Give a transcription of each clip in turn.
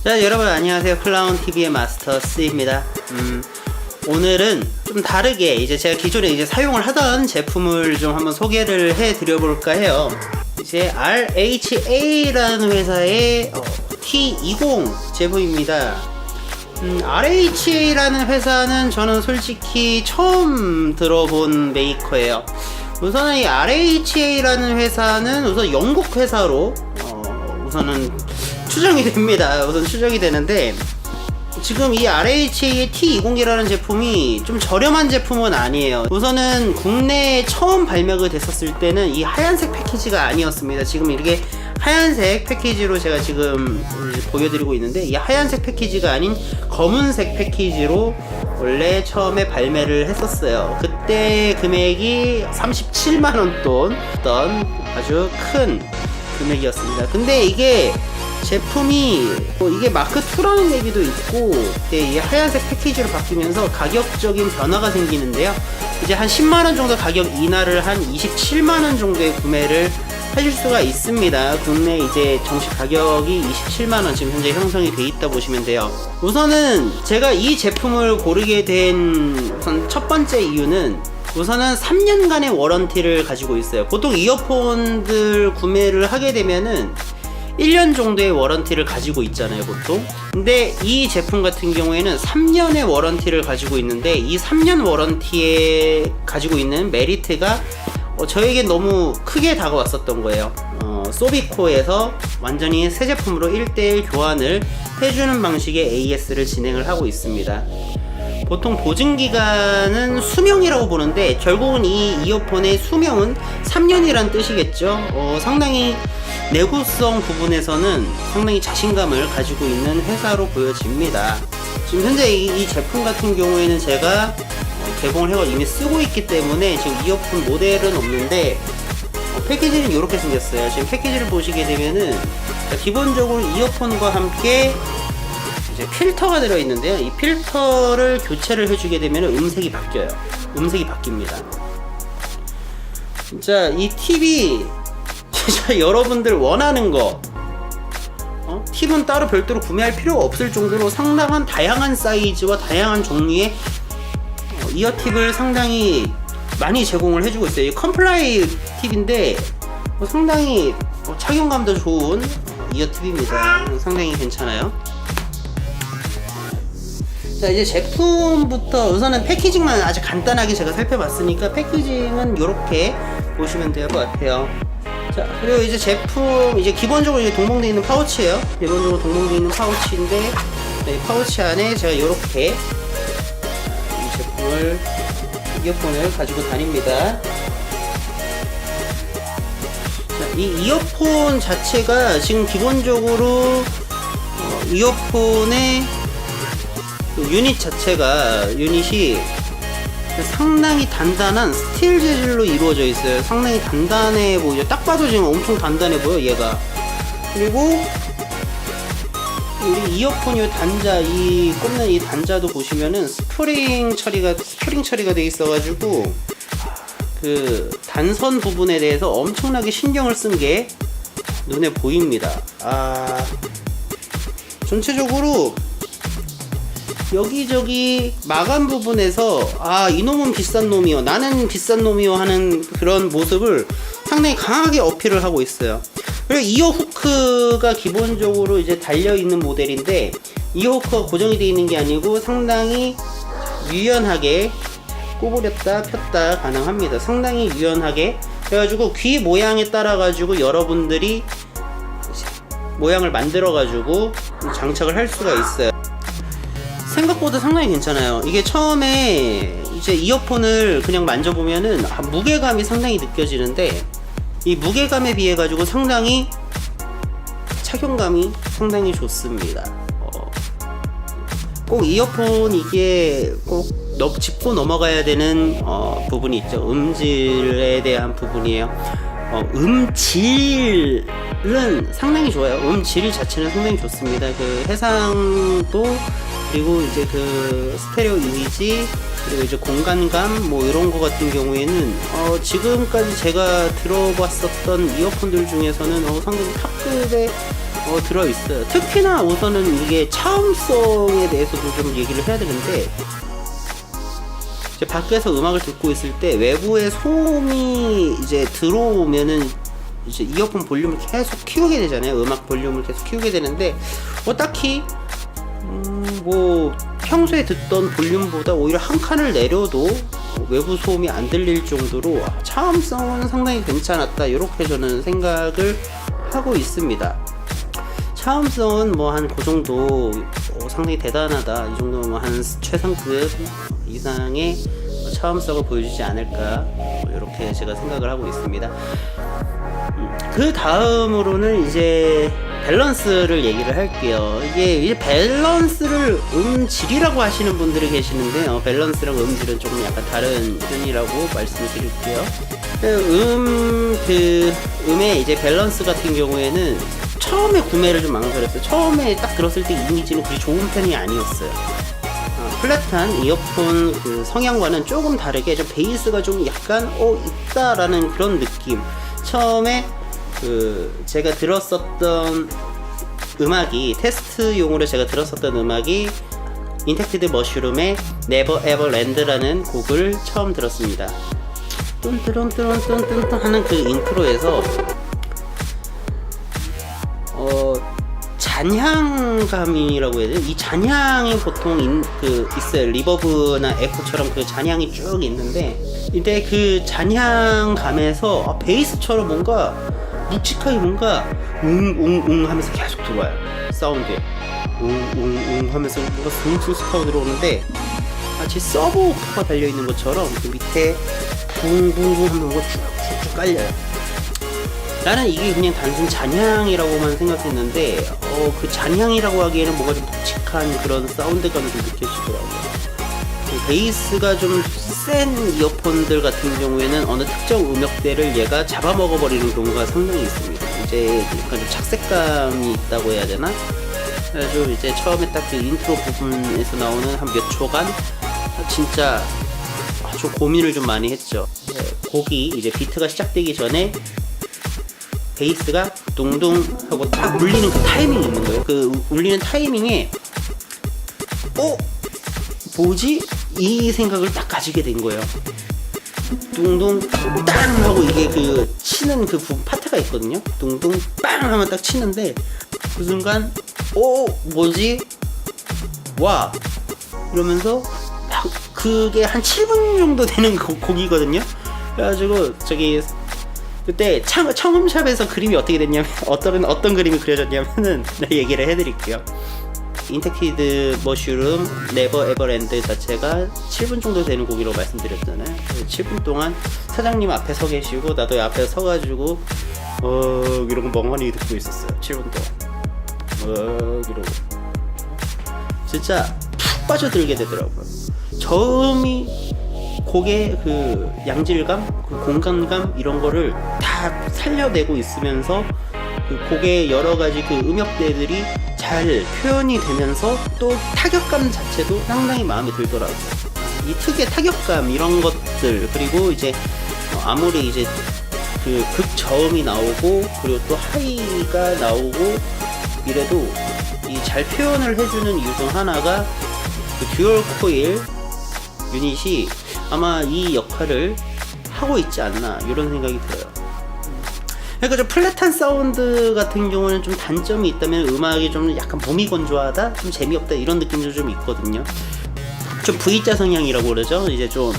자, 여러분 안녕하세요. 클라운TV의 마스터 C입니다. 오늘은 좀 다르게 이제 제가 기존에 이제 사용을 하던 제품을 좀 한번 소개를 해 드려 볼까 해요. 이제 RHA라는 회사의 T20 제품입니다. RHA라는 회사는 저는 솔직히 처음 들어본 메이커예요. 우선은 이 RHA라는 회사는 우선 영국 회사로 우선은 추정이 됩니다. 우선 추정이 되는데, 지금 이 RHA의 T20이라는 제품이 좀 저렴한 제품은 아니에요. 우선은 국내에 처음 발매가 됐었을 때는 이 하얀색 패키지가 아니었습니다. 지금 이렇게 하얀색 패키지로 제가 지금 보여드리고 있는데, 이 하얀색 패키지가 아닌 검은색 패키지로 원래 처음에 발매를 했었어요. 그때 금액이 37만원 돈 아주 큰 금액이었습니다. 근데 이게 제품이 이게 마크2라는 얘기도 있고, 이 하얀색 패키지로 바뀌면서 가격적인 변화가 생기는데요. 이제 한 10만원 정도 가격 인하를 한 27만원 정도의 구매를 하실 수가 있습니다. 국내 이제 정식 가격이 27만원 지금 현재 형성이 돼 있다 보시면 돼요. 우선은 제가 이 제품을 고르게 된 우선 첫 번째 이유는, 우선은 3년간의 워런티를 가지고 있어요. 보통 이어폰들 구매를 하게 되면은 1년 정도의 워런티를 가지고 있잖아요, 보통. 근데 이 제품 같은 경우에는 3년의 워런티를 가지고 있는데, 이 3년 워런티에 가지고 있는 메리트가 저에게 너무 크게 다가왔었던 거예요. 소비코에서 완전히 새 제품으로 1:1 교환을 해주는 방식의 AS를 진행을 하고 있습니다. 보통 보증기간은 수명이라고 보는데, 결국은 이 이어폰의 수명은 3년이란 뜻이겠죠. 상당히 내구성 부분에서는 상당히 자신감을 가지고 있는 회사로 보여집니다. 지금 현재 이 제품 같은 경우에는 제가 개봉을 해서 이미 쓰고 있기 때문에 지금 이어폰 모델은 없는데, 패키지는 이렇게 생겼어요. 지금 패키지를 보시게 되면은 기본적으로 이어폰과 함께 이제 필터가 들어있는데요. 이 필터를 교체를 해주게 되면 음색이 바뀌어요. 음색이 바뀝니다. 진짜 이 팁이 진짜 여러분들 원하는 거, 팁은 따로 별도로 구매할 필요가 없을 정도로 상당한 다양한 사이즈와 다양한 종류의 이어 팁을 상당히 많이 제공을 해주고 있어요. 이 컴플라이 팁인데 상당히 착용감도 좋은 이어 팁입니다. 상당히 괜찮아요. 자, 이제 제품부터 우선은 패키징만 아주 간단하게 제가 살펴봤으니까 패키징은 이렇게 보시면 될 것 같아요. 자, 그리고 이제 제품, 이제 기본적으로 이제 동봉되어 있는 파우치예요. 기본적으로 동봉되어 있는 파우치인데, 이 파우치 안에 제가 이렇게 이 제품을, 이어폰을 가지고 다닙니다. 자, 이 이어폰 자체가 지금 기본적으로 이어폰의 유닛 자체가, 유닛이 상당히 단단한 스틸 재질로 이루어져 있어요. 상당히 단단해 보이죠. 딱 봐도 지금 엄청 단단해 보여, 얘가. 그리고 우리 이어폰 이 단자, 이 꼽는 이 단자도 보시면은 스프링 처리가 되어 있어가지고 그 단선 부분에 대해서 엄청나게 신경을 쓴 게 눈에 보입니다. 전체적으로 여기저기 마감 부분에서 이놈은 비싼 놈이요, 나는 비싼 놈이요 하는 그런 모습을 상당히 강하게 어필을 하고 있어요. 그리고 이어 후크가 기본적으로 이제 달려있는 모델인데, 이어 후크가 고정이 되어 있는 게 아니고 상당히 유연하게 구부렸다 폈다 가능합니다. 상당히 유연하게. 그래가지고 귀 모양에 따라 가지고 여러분들이 모양을 만들어 가지고 장착을 할 수가 있어요. 생각보다 상당히 괜찮아요. 이게 처음에 이제 이어폰을 그냥 만져보면은 무게감이 상당히 느껴지는데, 이 무게감에 비해 가지고 상당히 착용감이 상당히 좋습니다. 꼭 이어폰 이게 꼭 짚고 넘어가야 되는 부분이 있죠. 음질에 대한 부분이에요. 음질은 상당히 좋아요. 음질 자체는 상당히 좋습니다. 그 해상도, 그리고 이제 그 스테레오 이미지, 그리고 이제 공간감 뭐 이런 거 같은 경우에는 지금까지 제가 들어봤었던 이어폰들 중에서는 상당히 탑급의 들어있어요. 특히나 우선은 이게 차음성에 대해서도 좀 얘기를 해야 되는데, 이제 밖에서 음악을 듣고 있을 때 외부의 소음이 이제 들어오면은 이제 이어폰 볼륨을 계속 키우게 되잖아요. 음악 볼륨을 계속 키우게 되는데, 딱히 뭐 평소에 듣던 볼륨보다 오히려 한 칸을 내려도 외부 소음이 안 들릴 정도로 차음성은 상당히 괜찮았다, 이렇게 저는 생각을 하고 있습니다. 차음성은 뭐 한 그 정도 상당히 대단하다, 이 정도면 한 최상급 이상의 차음성을 보여주지 않을까, 이렇게 제가 생각을 하고 있습니다. 그 다음으로는 이제 밸런스를 얘기를 할게요. 이게 이제 음질이라고 하시는 분들이 계시는데요. 밸런스랑 음질은 조금 약간 다른 편이라고 말씀을 드릴게요. 음의 이제 밸런스 같은 경우에는 처음에 구매를 좀 망설였어요. 처음에 딱 들었을 때 이미지는 그리 좋은 편이 아니었어요. 플랫한 이어폰 그 성향과는 조금 다르게 좀 베이스가 좀 약간 있다라는 그런 느낌. 처음에 제가 들었었던 음악이, 테스트용으로 제가 들었었던 음악이 인택티드 머쉬룸의 Never Ever Land라는 곡을 처음 들었습니다. 뚠뚠뚠뚠뚠뚠 하는 그 인트로에서 잔향감이라고 해야 되나? 이 잔향이 보통 있어요. 리버브나 에코처럼 그 잔향이 쭉 있는데, 근데 그 잔향감에서 베이스처럼 뭔가 묵직하게 뭔가 웅웅웅 하면서 계속 들어와요. 사운드에 웅웅웅 하면서 뭔가 숭숭하고 들어오는데, 마치 서브오프가 달려있는 것처럼 그 밑에 붕붕붕 하면 뭔가 쭉쭉쭉 깔려요. 나는 이게 그냥 단순 잔향이라고만 생각했는데 그 잔향이라고 하기에는 뭔가 좀 묵직한 그런 사운드감이 좀 느껴지더라고요. 베이스가 좀 센 이어폰들 같은 경우에는 어느 특정 음역대를 얘가 잡아먹어버리는 경우가 상당히 있습니다. 이제 약간 좀 착색감이 있다고 해야 되나? 그래서 이제 처음에 딱 그 인트로 부분에서 나오는 한 몇 초간 진짜 아주 고민을 좀 많이 했죠. 곡이 이제 비트가 시작되기 전에 베이스가 둥둥 하고 딱 울리는 그 타이밍이 있는 거예요. 그 울리는 타이밍에 뭐지? 이 생각을 딱 가지게 된 거예요. 둥둥 땅 하고 이게 그 치는 그 파트가 있거든요. 둥둥 빵 하면 딱 치는데 그 순간 뭐지? 와! 이러면서 막 그게 한 7분 정도 되는 곡이거든요. 그래가지고 저기 그때 청음샵에서 그림이 어떻게 됐냐면 어떤 그림이 그려졌냐면은 얘기를 해드릴게요. 인택티드 머쉬룸 네버 에버랜드 자체가 7분 정도 되는 곡이라고 말씀드렸잖아요. 7분 동안 사장님 앞에 서 계시고 나도 앞에 서가지고 이러고 멍하니 듣고 있었어요. 7분 동안 이러고 진짜 푹 빠져들게 되더라고요. 저음이 곡의 그 양질감, 그 공간감 이런 거를 다 살려내고 있으면서 그 곡의 여러 가지 그 음역대들이 잘 표현이 되면서 또 타격감 자체도 상당히 마음에 들더라고요. 이 특유의 타격감 이런 것들, 그리고 이제 아무리 이제 그 극저음이 나오고 그리고 또 하이가 나오고 이래도 이 잘 표현을 해주는 이유 중 하나가 그 듀얼 코일 유닛이 아마 이 역할을 하고 있지 않나, 이런 생각이 들어요. 그러니까 좀 플랫한 사운드 같은 경우는 좀 단점이 있다면 음악이 좀 약간 몸이 건조하다, 좀 재미없다, 이런 느낌도 좀 있거든요. 좀 V자 성향이라고 그러죠. 이제 좀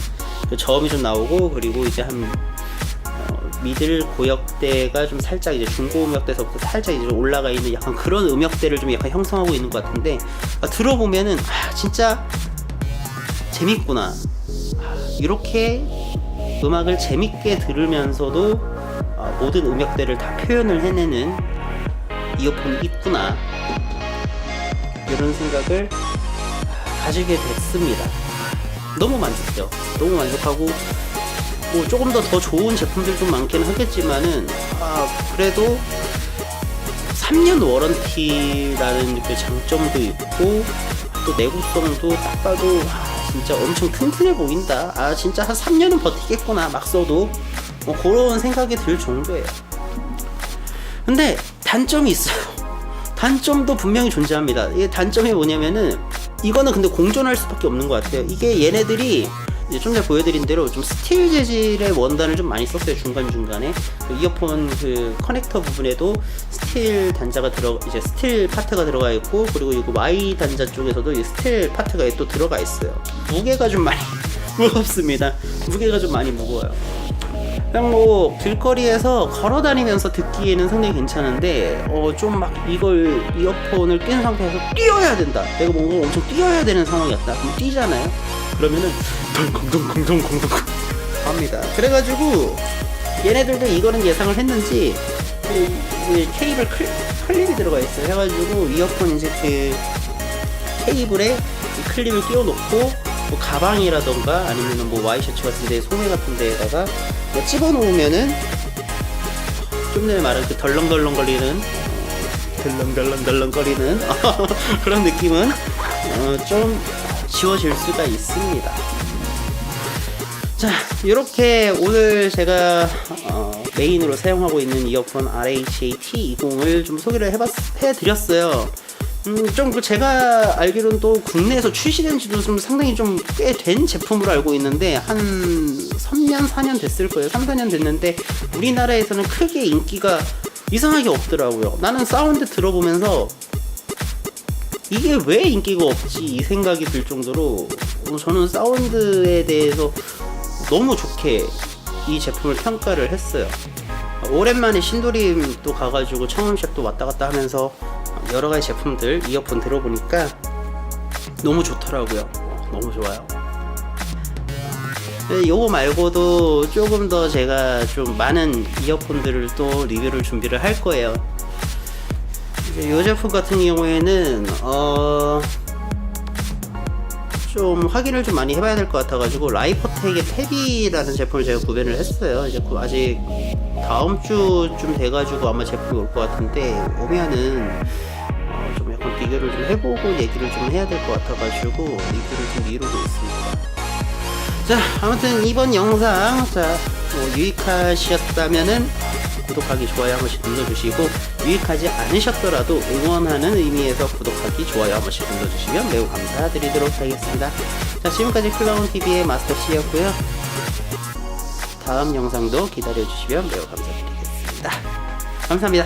그 저음이 좀 나오고 그리고 이제 한 미들 고역대가 좀 살짝 이제 중고 음역대에서부터 살짝 이제 올라가 있는 약간 그런 음역대를 좀 약간 형성하고 있는 것 같은데, 들어보면은 진짜 재밌구나. 이렇게 음악을 재밌게 들으면서도 모든 음역대를 다 표현을 해내는 이어폰이 있구나, 이런 생각을 가지게 됐습니다. 너무 만족해요. 너무 만족하고 뭐 조금 더 좋은 제품들 좀 많긴 하겠지만은 그래도 3년 워런티라는 그 장점도 있고 또 내구성도 딱 봐도 진짜 엄청 튼튼해 보인다. 진짜 한 3년은 버티겠구나 막 써도 그런 생각이 들 정도예요. 근데 단점이 있어요. 단점도 분명히 존재합니다. 이게 단점이 뭐냐면은 이거는 근데 공존할 수밖에 없는 것 같아요. 이게 얘네들이 이제 좀 전에 보여드린 대로 좀 스틸 재질의 원단을 좀 많이 썼어요. 중간중간에 그 이어폰 그 커넥터 부분에도 스틸 단자가 이제 스틸 파트가 들어가 있고, 그리고 이거 Y 단자 쪽에서도 이 스틸 파트가 또 들어가 있어요. 무게가 좀 많이 무겁습니다. 무게가 좀 많이 무거워요. 그냥 뭐 길거리에서 걸어다니면서 듣기에는 상당히 괜찮은데 좀 막 이걸 이어폰을 낀 상태에서 뛰어야 된다, 내가 뭔가 엄청 뛰어야 되는 상황이었다, 그럼 뛰잖아요. 그러면은 덩덩덩덩덩덩 합니다. 그래가지고 얘네들도 이거는 예상을 했는지 그 케이블 클립이 들어가 있어요. 해가지고 이어폰 이제 그 케이블에 클립을 끼워 놓고 뭐 가방이라던가 아니면 뭐 와이셔츠 같은 데, 소매 같은 데에다가 뭐 집어 놓으면은 좀 전에 말한 그 덜렁덜렁거리는 그런 느낌은 좀 지워질 수가 있습니다. 자, 이렇게 오늘 제가 메인으로 사용하고 있는 이어폰 RHA-T20을 좀 소개를 해드렸어요. 좀 제가 알기로는 또 국내에서 출시된 지도 좀 상당히 좀 꽤 된 제품으로 알고 있는데 한 3년, 4년 됐을 거예요. 3, 4년 됐는데 우리나라에서는 크게 인기가 이상하게 없더라고요. 나는 사운드 들어보면서 이게 왜 인기가 없지 이 생각이 들 정도로 저는 사운드에 대해서 너무 좋게 이 제품을 평가를 했어요. 오랜만에 신도림 또 가가지고 청음샵도 왔다 갔다 하면서 여러가지 제품들 이어폰 들어보니까 너무 좋더라고요. 너무 좋아요. 요거 말고도 조금 더 제가 좀 많은 이어폰들을 또 리뷰를 준비를 할 거예요. 이 제품 같은 경우에는 좀 확인을 좀 많이 해봐야 될 것 같아가지고 라이퍼텍의 탭이라는 제품을 제가 구매를 했어요. 이제 아직 다음 주쯤 돼가지고 아마 제품이 올 것 같은데 오면은 좀 약간 비교를 좀 해보고 얘기를 좀 해야 될 것 같아가지고 리뷰를 좀 미루고 있습니다. 자, 아무튼 이번 영상 뭐 유익하셨다면은 구독하기, 좋아요 한 번씩 눌러주시고, 유익하지 않으셨더라도 응원하는 의미에서 구독하기, 좋아요 한 번씩 눌러주시면 매우 감사드리도록 하겠습니다. 자, 지금까지 클라운TV의 마스터 C였고요. 다음 영상도 기다려주시면 매우 감사드리겠습니다. 감사합니다.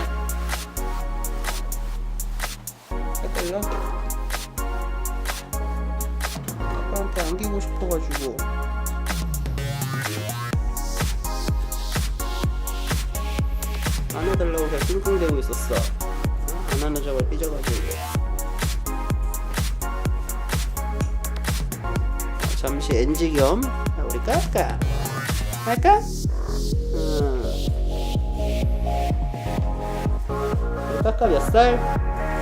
헷갈려? 아빠한테 안기고 싶어가지고 안아달라고 그냥 끙끙대고 있었어. 안 안아줘가 삐져가지고. 잠시 NG 겸 우리 까까 할까? 까까 몇 살?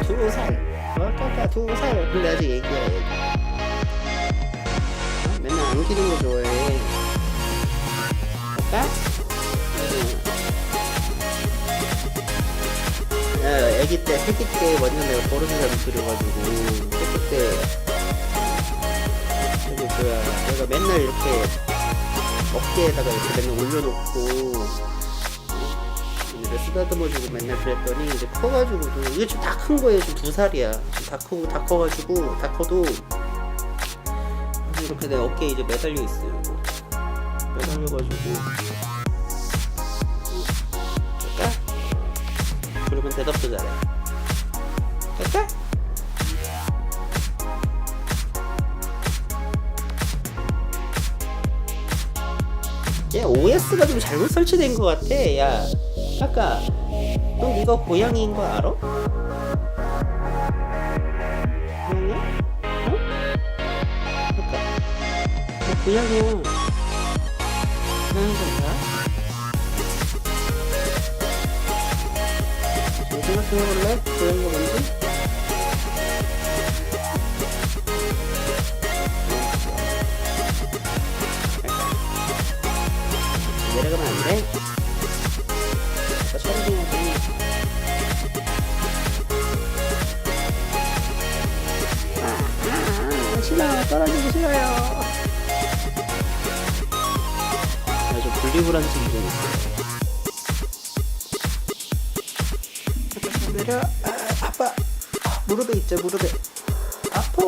2살. 까까 2살. 근데 아직 애기야, 애기. 맨날 안기는 거 좋아해. 까까? 애기 때, 새끼 때 완전 내가 버릇을 잘못 들여가지고 새끼 때 내가 맨날 이렇게 어깨에다가 이렇게 맨날 올려놓고 이제 쓰다듬어주고 맨날 그랬더니 이제 커가지고도 이게 좀 다 큰 거예요. 좀 2살이야. 다 커가지고 다 커도 이렇게 내 어깨에 이제 매달려 있어요. 매달려가지고 그러면 대답도 잘해. 됐다? 얘 OS가 좀 잘못 설치된 것 같아. 야, 아까 너 네가 고양이인 거 알아? 고양이야? 어? 아까 너 고양이야. 고양이 좀 봐. 생각해볼래? 고양이가 뭔지? 내려가면 안 돼? 아까 촬영해야지. 싫어요. 떨어지기 싫어요. 좀 분리불안증이 좀 있어요. 내려. 아빠. 무릎에 있죠, 무릎에. 아파.